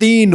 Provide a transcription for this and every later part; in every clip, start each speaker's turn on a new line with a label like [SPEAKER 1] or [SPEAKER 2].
[SPEAKER 1] 3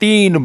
[SPEAKER 1] 3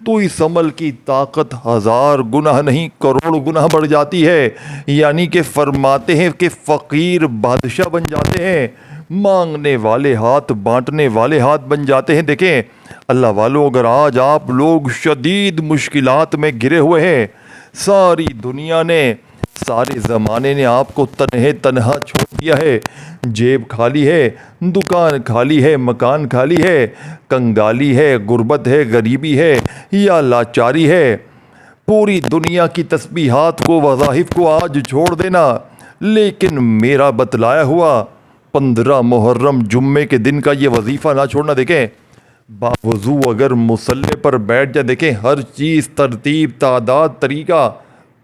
[SPEAKER 1] تو اس عمل کی طاقت 1000 گنا نہیں کروڑ گنا بڑھ جاتی ہے. یعنی کہ فرماتے ہیں کہ فقیر بادشاہ بن جاتے ہیں, مانگنے والے ہاتھ بانٹنے والے ہاتھ بن جاتے ہیں. دیکھیں اللہ والو, اگر آج آپ لوگ شدید مشکلات میں گھرے ہوئے ہیں, ساری دنیا نے سارے زمانے نے آپ کو تنہا چھوڑ دیا ہے, جیب خالی ہے, دکان خالی ہے, مکان خالی ہے, کنگالی ہے, غربت ہے, غریبی ہے یا لاچاری ہے, پوری دنیا کی تسبیحات کو وظائف کو آج چھوڑ دینا. لیکن میرا بتلایا ہوا 15 محرم جمعے کے دن کا یہ وظیفہ نہ چھوڑنا. دیکھیں باوضو اگر مصلی پر بیٹھ جائے, دیکھیں ہر چیز ترتیب تعداد طریقہ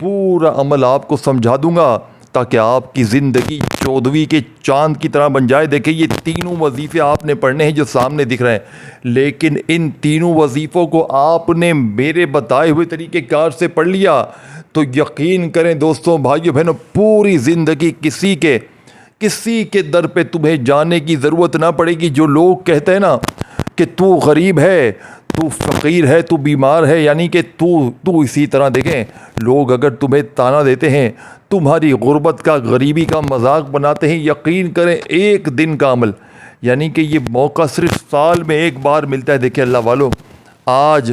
[SPEAKER 1] پورا عمل آپ کو سمجھا دوں گا تاکہ آپ کی زندگی 14ویں کے چاند کی طرح بن جائے. دیکھیں یہ تینوں وظیفے آپ نے پڑھنے ہیں جو سامنے دکھ رہے ہیں, لیکن ان تینوں وظیفوں کو آپ نے میرے بتائے ہوئے طریقے کار سے پڑھ لیا تو یقین کریں دوستوں بھائیوں بہنوں, پوری زندگی کسی کے در پہ تمہیں جانے کی ضرورت نہ پڑے گی. جو لوگ کہتے ہیں نا کہ تو غریب ہے, تو فقیر ہے, تو بیمار ہے, یعنی کہ تو اسی طرح, دیکھیں لوگ اگر تمہیں تانا دیتے ہیں, تمہاری غربت کا غریبی کا مذاق بناتے ہیں, یقین کریں ایک دن کا عمل, یعنی کہ یہ موقع صرف سال میں ایک بار ملتا ہے. دیکھیں اللہ والو, آج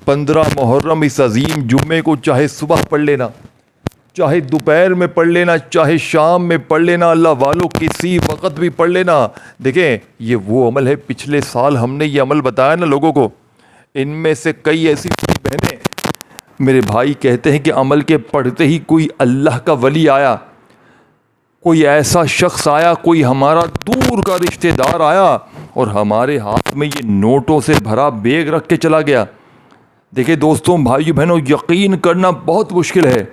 [SPEAKER 1] 15 محرم اس عظیم جمعے کو چاہے صبح پڑھ لینا, چاہے دوپہر میں پڑھ لینا, چاہے شام میں پڑھ لینا, اللہ والو کسی وقت بھی پڑھ لینا. دیکھیں یہ وہ عمل ہے, پچھلے سال ہم نے یہ عمل بتایا نا لوگوں کو, ان میں سے کئی ایسی بہنیں میرے بھائی کہتے ہیں کہ عمل کے پڑھتے ہی کوئی اللہ کا ولی آیا, کوئی ایسا شخص آیا, کوئی ہمارا دور کا رشتہ دار آیا اور ہمارے ہاتھ میں یہ نوٹوں سے بھرا بیگ رکھ کے چلا گیا. دیکھیں دوستوں بھائیو بہنوں, یقین کرنا بہت مشکل ہے,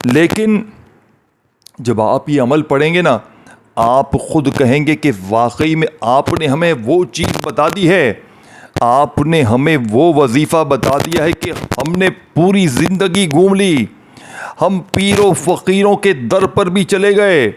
[SPEAKER 1] لیکن جب آپ یہ عمل پڑھیں گے نا, آپ خود کہیں گے کہ واقعی میں آپ نے ہمیں وہ چیز بتا دی ہے, آپ نے ہمیں وہ وظیفہ بتا دیا ہے کہ ہم نے پوری زندگی گھوم لی, ہم پیروں فقیروں کے در پر بھی چلے گئے,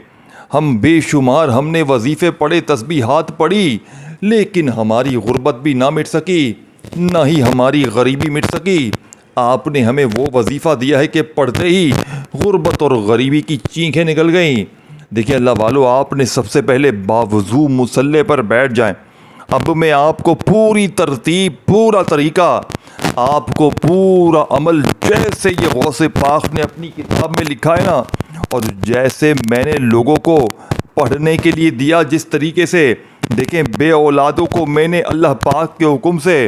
[SPEAKER 1] ہم بے شمار ہم نے وظیفے پڑھے, تسبیحات پڑھی, لیکن ہماری غربت بھی نہ مٹ سکی, نہ ہی ہماری غریبی مٹ سکی. آپ نے ہمیں وہ وظیفہ دیا ہے کہ پڑھتے ہی غربت اور غریبی کی چینخیں نکل گئیں. دیکھیں اللہ والو, آپ نے سب سے پہلے باوضو مصلی پر بیٹھ جائیں. اب میں آپ کو پوری ترتیب, پورا طریقہ, آپ کو پورا عمل جیسے یہ غوث پاک نے اپنی کتاب میں لکھا ہے نا, اور جیسے میں نے لوگوں کو پڑھنے کے لیے دیا جس طریقے سے, دیکھیں بے اولادوں کو میں نے اللہ پاک کے حکم سے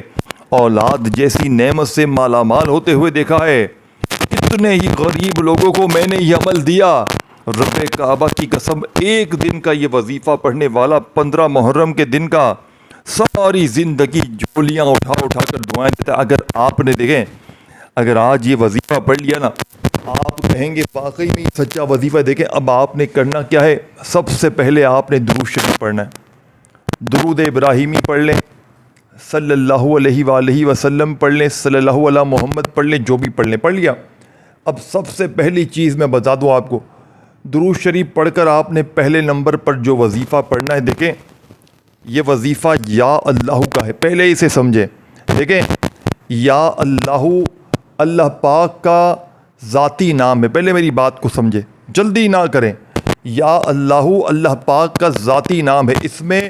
[SPEAKER 1] اولاد جیسی نعمت سے مالا مال ہوتے ہوئے دیکھا ہے. کتنے ہی غریب لوگوں کو میں نے یہ عمل دیا. رب کعبہ کی قسم, ایک دن کا یہ وظیفہ پڑھنے والا 15 محرم کے دن کا ساری زندگی جھولیاں اٹھا کر دعائیں دیتا ہے. اگر آپ نے دیکھیں, اگر آج یہ وظیفہ پڑھ لیا نا, آپ کہیں گے واقعی میں سچا وظیفہ. دیکھیں اب آپ نے کرنا کیا ہے, سب سے پہلے آپ نے درود شریف پڑھنا ہے, درود ابراہیمی پڑھ لیں, صلی اللہ علیہ وآلہ وسلم پڑھ لیں, صلی اللہ علیہ محمد پڑھ لیں, جو بھی پڑھ لیں, پڑھ لیا. اب سب سے پہلی چیز میں بتا دوں آپ کو, درود شریف پڑھ کر آپ نے پہلے نمبر پر جو وظیفہ پڑھنا ہے, دیکھیں یہ وظیفہ یا اللہ کا ہے, پہلے اسے سمجھیں. دیکھیں یا اللہ, اللہ پاک کا ذاتی نام ہے, پہلے میری بات کو سمجھیں, جلدی نہ کریں. یا اللہ, اللہ پاک کا ذاتی نام ہے, اس میں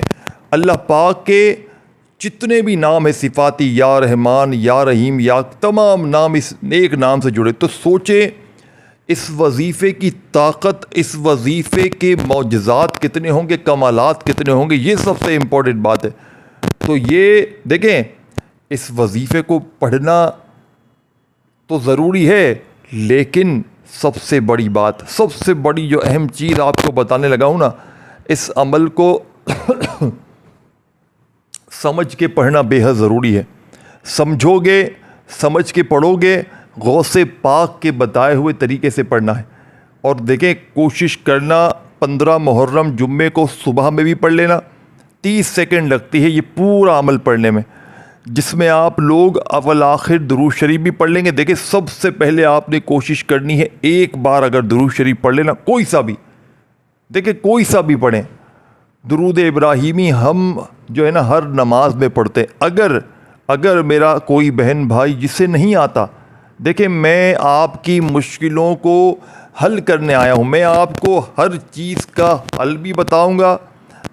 [SPEAKER 1] اللہ پاک کے جتنے بھی نام ہیں صفاتی, یا رحمان, یا رحیم, یا تمام نام اس ایک نام سے جڑے. تو سوچیں اس وظیفے کی طاقت, اس وظیفے کے معجزات کتنے ہوں گے, کمالات کتنے ہوں گے, یہ سب سے امپورٹنٹ بات ہے. تو یہ دیکھیں اس وظیفے کو پڑھنا تو ضروری ہے, لیکن سب سے بڑی بات, سب سے بڑی جو اہم چیز آپ کو بتانے لگا ہوں نا, اس عمل کو سمجھ کے پڑھنا بے حد ضروری ہے. سمجھو گے, سمجھ کے پڑھو گے, غوث پاک کے بتائے ہوئے طریقے سے پڑھنا ہے. اور دیکھیں کوشش کرنا 15 محرم جمعے کو صبح میں بھی پڑھ لینا, 30 سیکنڈ لگتی ہے یہ پورا عمل پڑھنے میں, جس میں آپ لوگ اول آخر درود شریف بھی پڑھ لیں گے. دیکھیں سب سے پہلے آپ نے کوشش کرنی ہے, ایک بار اگر درود شریف پڑھ لینا, کوئی سا بھی, دیکھیں کوئی سا بھی پڑھیں. درود ابراہیمی ہم جو ہے نا ہر نماز میں پڑھتے ہیں. اگر اگر میرا کوئی بہن بھائی جسے نہیں آتا، دیکھیں میں آپ کی مشکلوں کو حل کرنے آیا ہوں، میں آپ کو ہر چیز کا حل بھی بتاؤں گا،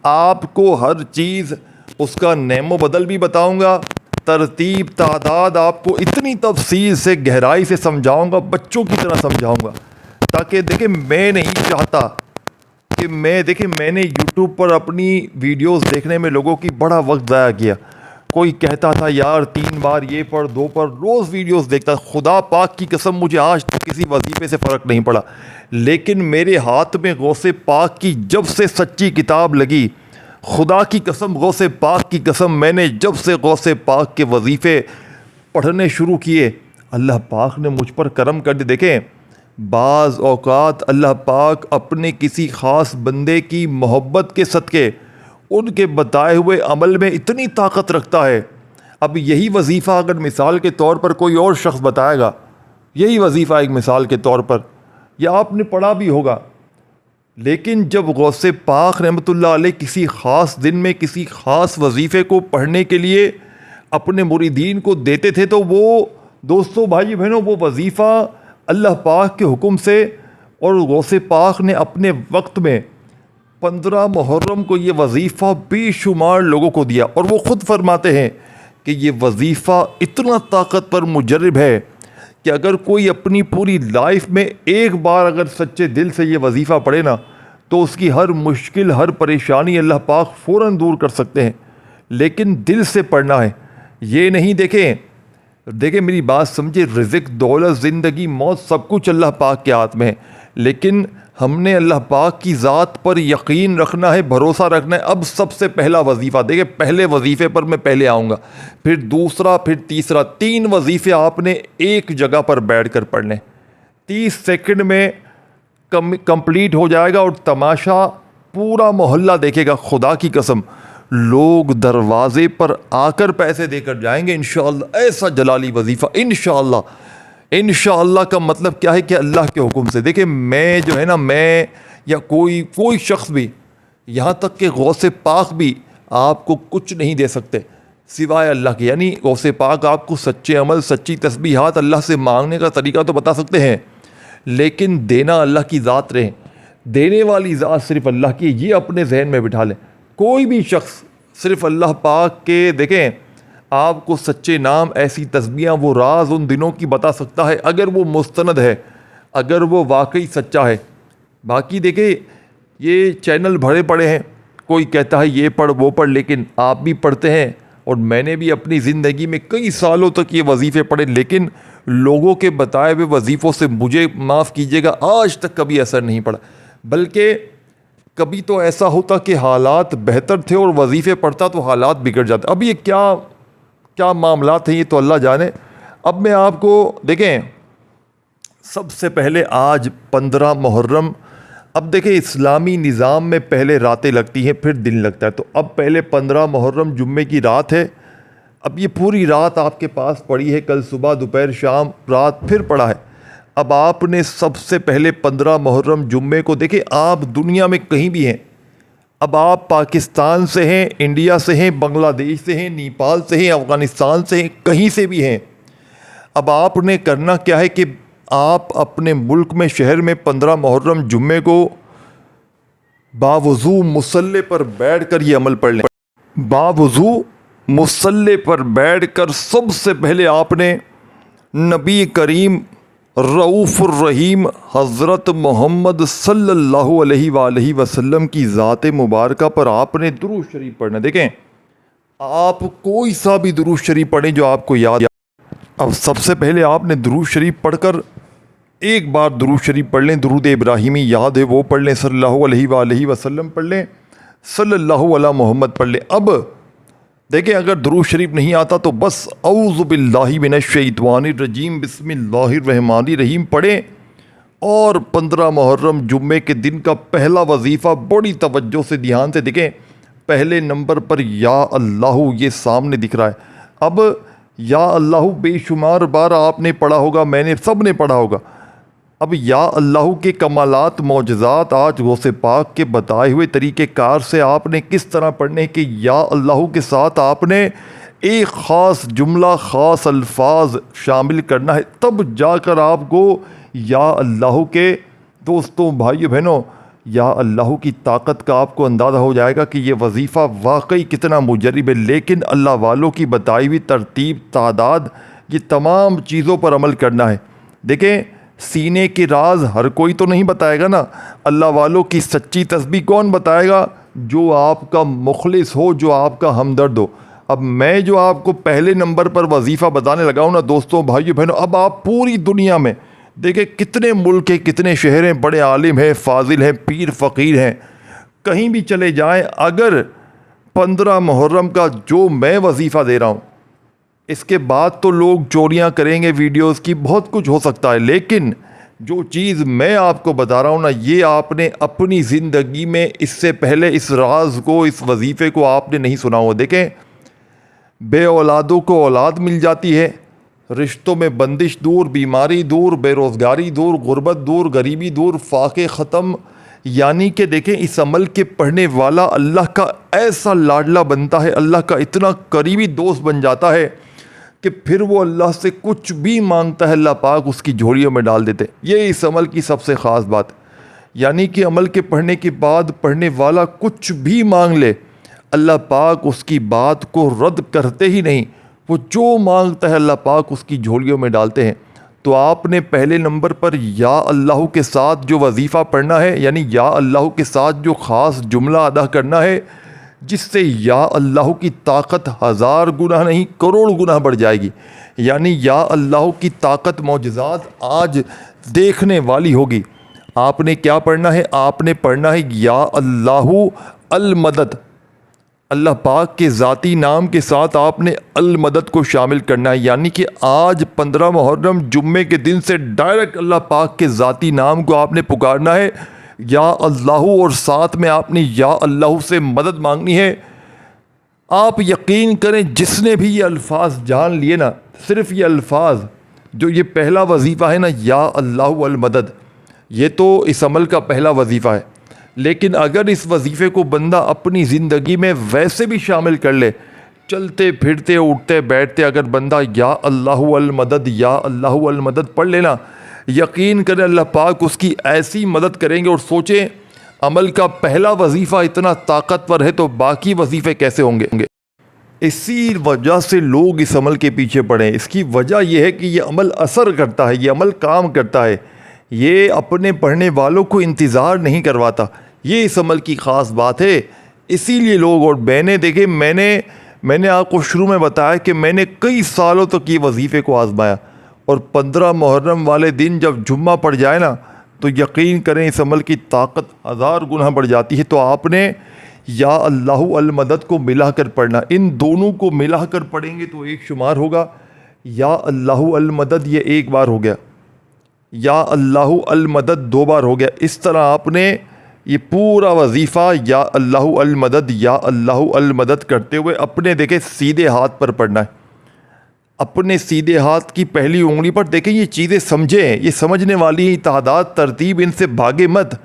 [SPEAKER 1] آپ کو ہر چیز اس کا نعم و بدل بھی بتاؤں گا، ترتیب تعداد آپ کو اتنی تفصیل سے گہرائی سے سمجھاؤں گا، بچوں کی طرح سمجھاؤں گا، تاکہ دیکھیں میں نہیں چاہتا کہ میں نے یوٹیوب پر اپنی ویڈیوز دیکھنے میں لوگوں کی بڑا وقت ضائع کیا۔ کوئی کہتا تھا یار 3 بار یہ پڑھ 2 پر روز ویڈیوز دیکھتا، خدا پاک کی قسم مجھے آج تک کسی وظیفے سے فرق نہیں پڑا، لیکن میرے ہاتھ میں غوث پاک کی جب سے سچی کتاب لگی، خدا کی قسم غوث پاک کی قسم، میں نے جب سے غوث پاک کے وظیفے پڑھنے شروع کیے، اللہ پاک نے مجھ پر کرم کر دی۔ دیکھیں بعض اوقات اللہ پاک اپنے کسی خاص بندے کی محبت کے صدقے ان کے بتائے ہوئے عمل میں اتنی طاقت رکھتا ہے۔ اب یہی وظیفہ اگر مثال کے طور پر کوئی اور شخص بتائے گا، یہی وظیفہ ایک مثال کے طور پر، یا آپ نے پڑھا بھی ہوگا، لیکن جب غوث پاک رحمۃ اللہ علیہ کسی خاص دن میں کسی خاص وظیفے کو پڑھنے کے لیے اپنے مریدین کو دیتے تھے، تو وہ دوستوں بھائی بہنوں وہ وظیفہ اللہ پاک کے حکم سے، اور غوث پاک نے اپنے وقت میں 15 محرم کو یہ وظیفہ بے شمار لوگوں کو دیا، اور وہ خود فرماتے ہیں کہ یہ وظیفہ اتنا طاقت پر مجرب ہے کہ اگر کوئی اپنی پوری لائف میں ایک بار اگر سچے دل سے یہ وظیفہ پڑھے نا، تو اس کی ہر مشکل ہر پریشانی اللہ پاک فوراً دور کر سکتے ہیں، لیکن دل سے پڑھنا ہے۔ یہ نہیں دیکھیں میری بات سمجھے، رزق دولت زندگی موت سب کچھ اللہ پاک کے ہاتھ میں ہے، لیکن ہم نے اللہ پاک کی ذات پر یقین رکھنا ہے، بھروسہ رکھنا ہے۔ اب سب سے پہلا وظیفہ دیکھیں، پہلے وظیفے پر میں پہلے آؤں گا، پھر دوسرا، پھر تیسرا، 3 وظیفے آپ نے ایک جگہ پر بیٹھ کر پڑھنے، 30 سیکنڈ میں کمپلیٹ ہو جائے گا، اور تماشا پورا محلہ دیکھے گا۔ خدا کی قسم لوگ دروازے پر آ کر پیسے دے کر جائیں گے انشاءاللہ، ایسا جلالی وظیفہ انشاءاللہ۔ انشاءاللہ کا مطلب کیا ہے کہ اللہ کے حکم سے۔ دیکھیں میں جو ہے نا، میں یا کوئی شخص بھی، یہاں تک کہ غوث پاک بھی آپ کو کچھ نہیں دے سکتے سوائے اللہ کے، یعنی غوث پاک آپ کو سچے عمل سچی تسبیحات اللہ سے مانگنے کا طریقہ تو بتا سکتے ہیں، لیکن دینا اللہ کی ذات رہے، دینے والی ذات صرف اللہ کی، یہ اپنے ذہن میں بٹھا لیں۔ کوئی بھی شخص صرف اللہ پاک کے، دیکھیں آپ کو سچے نام ایسی تسبیحاں وہ راز ان دنوں کی بتا سکتا ہے، اگر وہ مستند ہے، اگر وہ واقعی سچا ہے۔ باقی دیکھیں یہ چینل بھرے پڑے ہیں، کوئی کہتا ہے یہ پڑھ وہ پڑھ، لیکن آپ بھی پڑھتے ہیں، اور میں نے بھی اپنی زندگی میں کئی سالوں تک یہ وظیفے پڑھے، لیکن لوگوں کے بتائے ہوئے وظیفوں سے مجھے معاف کیجیے گا آج تک کبھی اثر نہیں پڑا، بلکہ کبھی تو ایسا ہوتا کہ حالات بہتر تھے اور وظیفے پڑھتا تو حالات بگڑ جاتے۔ اب یہ کیا معاملات ہیں یہ تو اللہ جانے۔ اب میں آپ کو دیکھیں، سب سے پہلے آج 15 محرم، اب دیکھیں اسلامی نظام میں پہلے راتیں لگتی ہیں پھر دن لگتا ہے، تو اب پہلے 15 محرم جمعے کی رات ہے، اب یہ پوری رات آپ کے پاس پڑی ہے، کل صبح دوپہر شام رات پھر پڑا ہے۔ اب آپ نے سب سے پہلے 15 محرم جمعے کو، دیکھیں آپ دنیا میں کہیں بھی ہیں، اب آپ پاکستان سے ہیں، انڈیا سے ہیں، بنگلہ دیش سے ہیں، نیپال سے ہیں، افغانستان سے ہیں، کہیں سے بھی ہیں، اب آپ نے کرنا کیا ہے کہ آپ اپنے ملک میں شہر میں 15 محرم جمعے کو باوضو مصلی پر بیٹھ کر یہ عمل پڑھ لیں۔ باوضو مصلی پر بیٹھ کر سب سے پہلے آپ نے نبی کریم رؤوف الرحیم حضرت محمد صلی اللہ علیہ وآلہ وسلم کی ذات مبارکہ پر آپ نے درود شریف پڑھنا۔ دیکھیں آپ کوئی سا بھی درود شریف پڑھیں جو آپ کو یاد۔ اب سب سے پہلے آپ نے درود شریف پڑھ کر ایک بار درود شریف پڑھ لیں، درود ابراہیمی یاد ہے وہ پڑھ لیں، صلی اللہ علیہ وآلہ وسلم پڑھ لیں، صلی اللہ علی محمد پڑھ لیں۔ اب دیکھیں اگر درود شریف نہیں آتا تو بس اعوذ باللہ من الشیطان الرجیم بسم اللہ الرحمن الرحیم پڑھیں، اور 15 محرم جمعے کے دن کا پہلا وظیفہ بڑی توجہ سے دھیان سے دیکھیں، پہلے نمبر پر یا اللہ یہ سامنے دکھ رہا ہے۔ اب یا اللہ بے شمار بار آپ نے پڑھا ہوگا، میں نے، سب نے پڑھا ہوگا۔ اب یا اللہ کے کمالات معجزات آج غوث پاک کے بتائے ہوئے طریقہ کار سے آپ نے کس طرح پڑھنے کہ یا اللہ کے ساتھ آپ نے ایک خاص جملہ، خاص الفاظ شامل کرنا ہے، تب جا کر آپ کو یا اللہ کے دوستوں، بھائیو بہنوں، یا اللہ کی طاقت کا آپ کو اندازہ ہو جائے گا کہ یہ وظیفہ واقعی کتنا مجرب ہے۔ لیکن اللہ والوں کی بتائی ہوئی ترتیب، تعداد، یہ تمام چیزوں پر عمل کرنا ہے۔ دیکھیں، سینے کے راز ہر کوئی تو نہیں بتائے گا نا۔ اللہ والوں کی سچی تسبیح کون بتائے گا؟ جو آپ کا مخلص ہو، جو آپ کا ہمدرد ہو۔ اب میں جو آپ کو پہلے نمبر پر وظیفہ بتانے لگا ہوں نا دوستوں، بھائیو بہنوں، اب آپ پوری دنیا میں دیکھیں کتنے ملک ہیں، کتنے شہر ہیں، بڑے عالم ہیں، فاضل ہیں، پیر فقیر ہیں، کہیں بھی چلے جائیں، اگر 15 محرم کا جو میں وظیفہ دے رہا ہوں، اس کے بعد تو لوگ چوریاں کریں گے ویڈیوز کی، بہت کچھ ہو سکتا ہے، لیکن جو چیز میں آپ کو بتا رہا ہوں نا، یہ آپ نے اپنی زندگی میں اس سے پہلے اس راز کو، اس وظیفے کو آپ نے نہیں سنا ہوا۔ دیکھیں، بے اولادوں کو اولاد مل جاتی ہے، رشتوں میں بندش دور، بیماری دور، بے روزگاری دور، غربت دور، غریبی دور، فاقے ختم۔ یعنی کہ دیکھیں، اس عمل کے پڑھنے والا اللہ کا ایسا لاڈلا بنتا ہے، اللہ کا اتنا قریبی دوست بن جاتا ہے کہ پھر وہ اللہ سے کچھ بھی مانگتا ہے، اللہ پاک اس کی جھولیوں میں ڈال دیتے۔ یہ اس عمل کی سب سے خاص بات ہے۔ یعنی کہ عمل کے پڑھنے کے بعد پڑھنے والا کچھ بھی مانگ لے، اللہ پاک اس کی بات کو رد کرتے ہی نہیں، وہ جو مانگتا ہے اللہ پاک اس کی جھولیوں میں ڈالتے ہیں۔ تو آپ نے پہلے نمبر پر یا اللہ کے ساتھ جو وظیفہ پڑھنا ہے، یعنی یا اللہ کے ساتھ جو خاص جملہ ادا کرنا ہے، جس سے یا اللہ کی طاقت 1000 گنا نہیں کروڑ گنا بڑھ جائے گی۔ یعنی یا اللہ کی طاقت، معجزات آج دیکھنے والی ہوگی۔ آپ نے کیا پڑھنا ہے؟ آپ نے پڑھنا ہے یا اللہ المدد۔ اللہ پاک کے ذاتی نام کے ساتھ آپ نے المدد کو شامل کرنا ہے، یعنی کہ آج 15 محرم جمعے کے دن سے ڈائریکٹ اللہ پاک کے ذاتی نام کو آپ نے پکارنا ہے، یا اللہ، اور ساتھ میں آپ نے یا اللہ سے مدد مانگنی ہے۔ آپ یقین کریں، جس نے بھی یہ الفاظ جان لیے نا، صرف یہ الفاظ، جو یہ پہلا وظیفہ ہے نا، یا اللہ المدد، یہ تو اس عمل کا پہلا وظیفہ ہے، لیکن اگر اس وظیفے کو بندہ اپنی زندگی میں ویسے بھی شامل کر لے، چلتے پھرتے اٹھتے بیٹھتے اگر بندہ یا اللہ المدد، یا اللہ المدد پڑھ لینا، یقین کریں اللہ پاک اس کی ایسی مدد کریں گے۔ اور سوچیں، عمل کا پہلا وظیفہ اتنا طاقتور ہے تو باقی وظیفے کیسے ہوں گے؟ اسی وجہ سے لوگ اس عمل کے پیچھے پڑے۔ اس کی وجہ یہ ہے کہ یہ عمل اثر کرتا ہے، یہ عمل کام کرتا ہے، یہ اپنے پڑھنے والوں کو انتظار نہیں کرواتا۔ یہ اس عمل کی خاص بات ہے، اسی لیے لوگ، اور میں نے دیکھے، میں نے آپ کو شروع میں بتایا کہ میں نے کئی سالوں تک یہ وظیفے کو آزمایا، اور 15 محرم والے دن جب جمعہ پڑ جائے نا، تو یقین کریں اس عمل کی طاقت 1000 گنا بڑھ جاتی ہے۔ تو آپ نے یا اللہ المدد کو ملا کر پڑھنا، ان دونوں کو ملا کر پڑھیں گے تو ایک شمار ہوگا۔ یا اللہ المدد یہ ایک بار ہو گیا، یا اللہ المدد 2 بار ہو گیا۔ اس طرح آپ نے یہ پورا وظیفہ یا اللہ المدد، یا اللہ المدد کرتے ہوئے اپنے دیکھیں سیدھے ہاتھ پر پڑھنا ہے، اپنے سیدھے ہاتھ کی پہلی انگلی پر۔ دیکھیں یہ چیزیں سمجھیں، یہ سمجھنے والی تعداد، ترتیب، ان سے بھاگے مت۔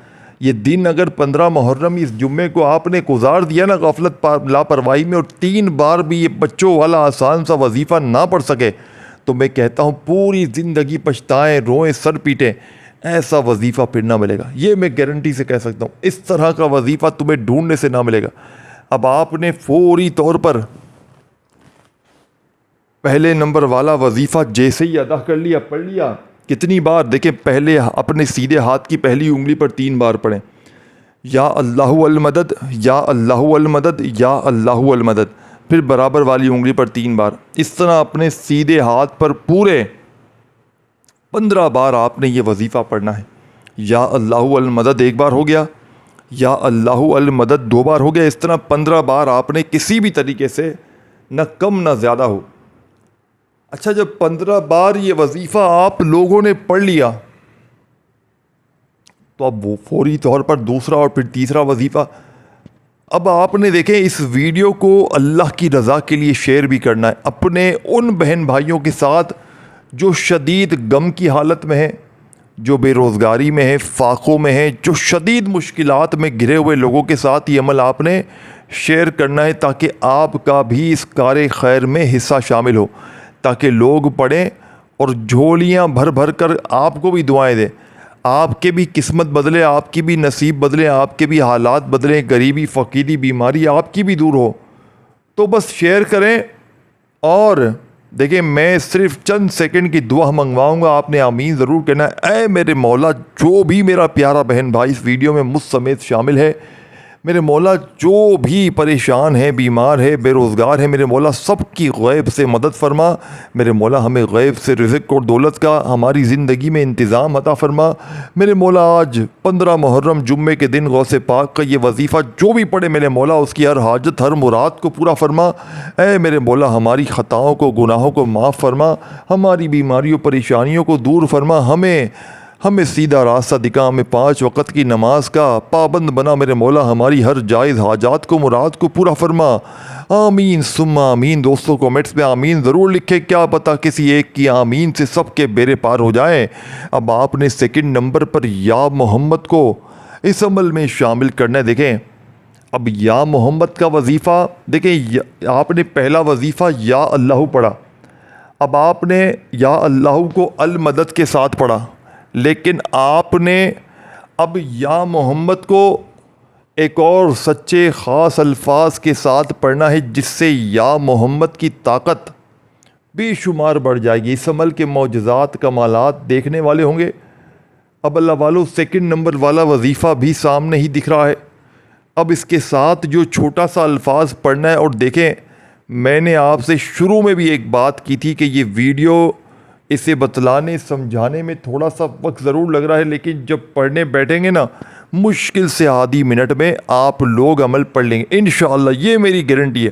[SPEAKER 1] یہ دن اگر 15 محرم اس جمعے کو آپ نے گزار دیا نا غفلت لاپرواہی میں، اور 3 بار بھی یہ بچوں والا آسان سا وظیفہ نہ پڑھ سکے، تو میں کہتا ہوں پوری زندگی پچھتائیں، روئیں، سر پیٹیں، ایسا وظیفہ پھر نہ ملے گا۔ یہ میں گارنٹی سے کہہ سکتا ہوں، اس طرح کا وظیفہ تمہیں ڈھونڈنے سے نہ ملے گا۔ اب آپ نے فوری طور پر پہلے نمبر والا وظیفہ جیسے ہی ادا کر لیا، پڑھ لیا، کتنی بار؟ دیکھیں، پہلے اپنے سیدھے ہاتھ کی پہلی انگلی پر 3 بار پڑھیں، یا اللہ المدد، یا اللہ المدد، یا اللہ المدد، پھر برابر والی انگلی پر 3 بار۔ اس طرح اپنے سیدھے ہاتھ پر پورے 15 بار آپ نے یہ وظیفہ پڑھنا ہے۔ یا اللہ المدد 1 بار ہو گیا، یا اللہ المدد 2 بار ہو گیا۔ اس طرح 15 بار آپ نے کسی بھی طریقے سے، نہ کم نہ زیادہ ہو۔ اچھا، جب 15 بار یہ وظیفہ آپ لوگوں نے پڑھ لیا، تو اب وہ فوری طور پر دوسرا اور پھر تیسرا وظیفہ۔ اب آپ نے دیکھیں اس ویڈیو کو اللہ کی رضا کے لیے شیئر بھی کرنا ہے اپنے ان بہن بھائیوں کے ساتھ جو شدید غم کی حالت میں ہیں، جو بے روزگاری میں ہیں، فاقوں میں ہیں، جو شدید مشکلات میں گھرے ہوئے لوگوں کے ساتھ یہ عمل آپ نے شیئر کرنا ہے تاکہ آپ کا بھی اس کار خیر میں حصہ شامل ہو، تاکہ لوگ پڑھیں اور جھولیاں بھر بھر کر آپ کو بھی دعائیں دیں، آپ کے بھی قسمت بدلے، آپ کی بھی نصیب بدلے، آپ کے بھی حالات بدلیں، غریبی فقیری بیماری آپ کی بھی دور ہو۔ تو بس شیئر کریں اور دیکھیں میں صرف چند سیکنڈ کی دعا منگواؤں گا، آپ نے آمین ضرور کہنا ہے۔ اے میرے مولا، جو بھی میرا پیارا بہن بھائی اس ویڈیو میں مجھ سمیت شامل ہے، میرے مولا جو بھی پریشان ہے، بیمار ہے، بے روزگار ہے، میرے مولا سب کی غیب سے مدد فرما۔ میرے مولا ہمیں غیب سے رزق اور دولت کا ہماری زندگی میں انتظام عطا فرما۔ میرے مولا آج 15 محرم جمعے کے دن غوث پاک کا یہ وظیفہ جو بھی پڑھے، میرے مولا اس کی ہر حاجت، ہر مراد کو پورا فرما۔ اے میرے مولا ہماری خطاؤں کو، گناہوں کو معاف فرما، ہماری بیماریوں پریشانیوں کو دور فرما، ہمیں سیدھا راستہ دکھا، ہمیں 5 وقت کی نماز کا پابند بنا۔ میرے مولا ہماری ہر جائز حاجات کو، مراد کو پورا فرما۔ آمین ثم آمین۔ دوستوں کومنٹس میں آمین ضرور لکھیں، کیا پتہ کسی ایک کی آمین سے سب کے بیڑے پار ہو جائیں۔ اب آپ نے سیکنڈ نمبر پر یا محمد کو اس عمل میں شامل کرنا ہے۔ دیکھیں اب یا محمد کا وظیفہ، دیکھیں آپ نے پہلا وظیفہ یا اللہ پڑھا، اب آپ نے یا اللہ کو المدد کے ساتھ پڑھا، لیکن آپ نے اب یا محمد کو ایک اور سچے خاص الفاظ کے ساتھ پڑھنا ہے، جس سے یا محمد کی طاقت بے شمار بڑھ جائے گی۔ اس عمل کے معجزات، کمالات دیکھنے والے ہوں گے۔ اب اللہ والو سیکنڈ نمبر والا وظیفہ بھی سامنے ہی دکھ رہا ہے۔ اب اس کے ساتھ جو چھوٹا سا الفاظ پڑھنا ہے، اور دیکھیں میں نے آپ سے شروع میں بھی ایک بات کی تھی کہ یہ ویڈیو اسے بتلانے سمجھانے میں تھوڑا سا وقت ضرور لگ رہا ہے، لیکن جب پڑھنے بیٹھیں گے نا، مشکل سے آدھی منٹ میں آپ لوگ عمل پڑھ لیں گے انشاءاللہ، یہ میری گارنٹی ہے۔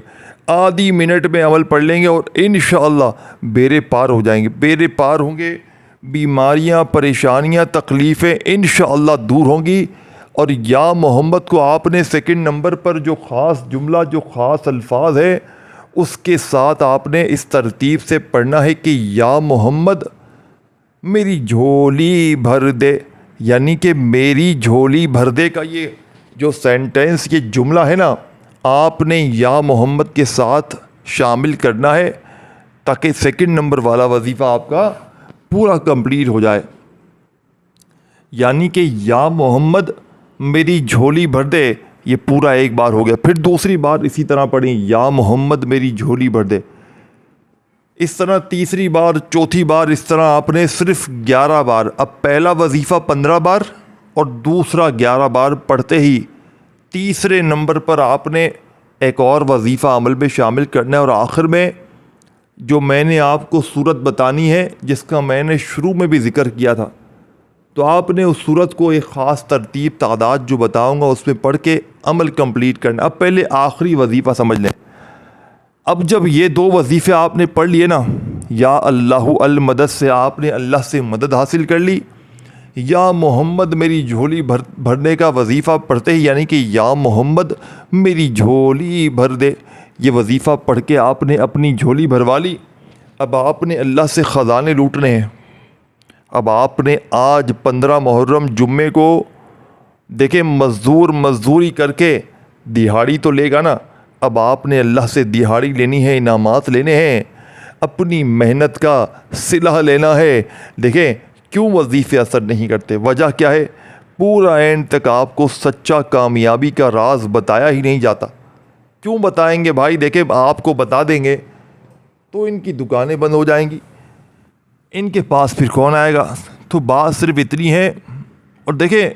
[SPEAKER 1] آدھی منٹ میں عمل پڑھ لیں گے اور انشاءاللہ بیڑے پار ہو جائیں گے، بیڑے پار ہوں گے، بیماریاں، پریشانیاں، تکلیفیں انشاءاللہ دور ہوں گی۔ اور یا محمد کو آپ نے سیکنڈ نمبر پر جو خاص جملہ، جو خاص الفاظ ہے، اس کے ساتھ آپ نے اس ترتیب سے پڑھنا ہے کہ یا محمد میری جھولی بھر دے، یعنی کہ میری جھولی بھر دے کا یہ جو سینٹنس، یہ جملہ ہے نا، آپ نے یا محمد کے ساتھ شامل کرنا ہے تاکہ سیکنڈ نمبر والا وظیفہ آپ کا پورا کمپلیٹ ہو جائے۔ یعنی کہ یا محمد میری جھولی بھر دے، یہ پورا ایک بار ہو گیا، پھر دوسری بار اسی طرح پڑھیں یا محمد میری جھولی بھر دے، اس طرح تیسری بار، چوتھی بار، اس طرح آپ نے صرف 11 بار۔ اب پہلا وظیفہ 15 بار اور دوسرا 11 بار پڑھتے ہی تیسرے نمبر پر آپ نے ایک اور وظیفہ عمل میں شامل کرنا ہے، اور آخر میں جو میں نے آپ کو صورت بتانی ہے، جس کا میں نے شروع میں بھی ذکر کیا تھا، تو آپ نے اس صورت کو ایک خاص ترتیب، تعداد جو بتاؤں گا اس میں پڑھ کے عمل کمپلیٹ کرنا۔ اب پہلے آخری وظیفہ سمجھ لیں۔ اب جب یہ 2 وظیفے آپ نے پڑھ لیے نا، یا اللہ المدد سے آپ نے اللہ سے مدد حاصل کر لی، یا محمد میری جھولی بھرنے کا وظیفہ پڑھتے ہی، یعنی کہ یا محمد میری جھولی بھر دے، یہ وظیفہ پڑھ کے آپ نے اپنی جھولی بھروا لی۔ اب آپ نے اللہ سے خزانے لوٹنے ہیں۔ اب آپ نے آج 15 محرم جمعے کو، دیکھیں مزدوری کر کے دہاڑی تو لے گا نا، اب آپ نے اللہ سے دہاڑی لینی ہے، انعامات لینے ہیں، اپنی محنت کا صلہ لینا ہے۔ دیکھیں کیوں وظیفے اثر نہیں کرتے، وجہ کیا ہے؟ پورا اینڈ تک آپ کو سچا کامیابی کا راز بتایا ہی نہیں جاتا۔ کیوں بتائیں گے بھائی؟ دیکھیں آپ کو بتا دیں گے تو ان کی دکانیں بند ہو جائیں گی، ان کے پاس پھر کون آئے گا؟ تو بات صرف اتنی ہے۔ اور دیکھیں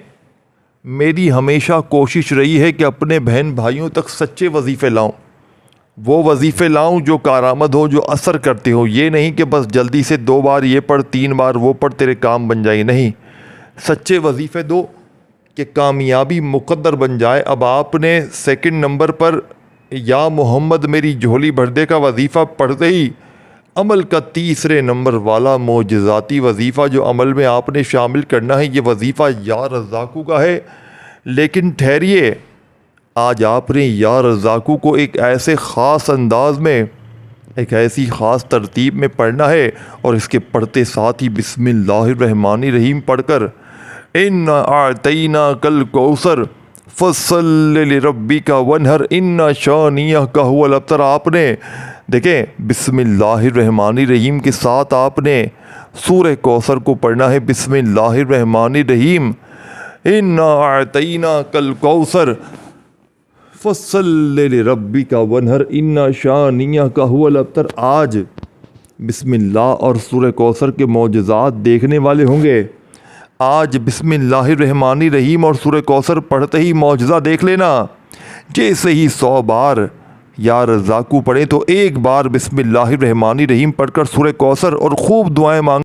[SPEAKER 1] میری ہمیشہ کوشش رہی ہے کہ اپنے بہن بھائیوں تک سچے وظیفے لاؤں، وہ وظیفے لاؤں جو کارآمد ہو، جو اثر کرتے ہو۔ یہ نہیں کہ بس جلدی سے 2 بار یہ پڑھ، 3 بار وہ پڑھ، تیرے کام بن جائیں، نہیں، سچے وظیفے دو کہ کامیابی مقدر بن جائے۔ اب آپ نے سیکنڈ نمبر پر یا محمد میری جھولی بھر دے کا وظیفہ پڑھتے ہی عمل کا تیسرے نمبر والا معجزاتی وظیفہ جو عمل میں آپ نے شامل کرنا ہے، یہ وظیفہ یا رزاقو کا ہے۔ لیکن ٹھہریے، آج آپ نے یا رزاقو کو ایک ایسے خاص انداز میں، ایک ایسی خاص ترتیب میں پڑھنا ہے، اور اس کے پڑھتے ساتھ ہی بسم اللہ الرحمن الرحیم پڑھ کر ان اعطیناک الکوثر فصل لربک ونہر ان شانیک هو الابتر۔ آپ نے دیکھیں بسم اللہ الرحمن الرحیم کے ساتھ آپ نے سورہ کوثر کو پڑھنا ہے۔ بسم اللہ الرحمن الرحیم، انا اعطیناک الکوثر فصل لربک ونہر ان شانیک هو الابتر۔ آج بسم اللہ اور سورہ کوثر کے معجزات دیکھنے والے ہوں گے۔ آج بسم اللہ الرحمن الرحیم اور سورہ کوثر پڑھتے ہی معجزہ دیکھ لینا۔ جیسے ہی 100 بار یا رزاقو پڑھیں تو ایک بار بسم اللہ الرحمن الرحیم پڑھ کر سورہ کوثر اور خوب دعائیں مانگ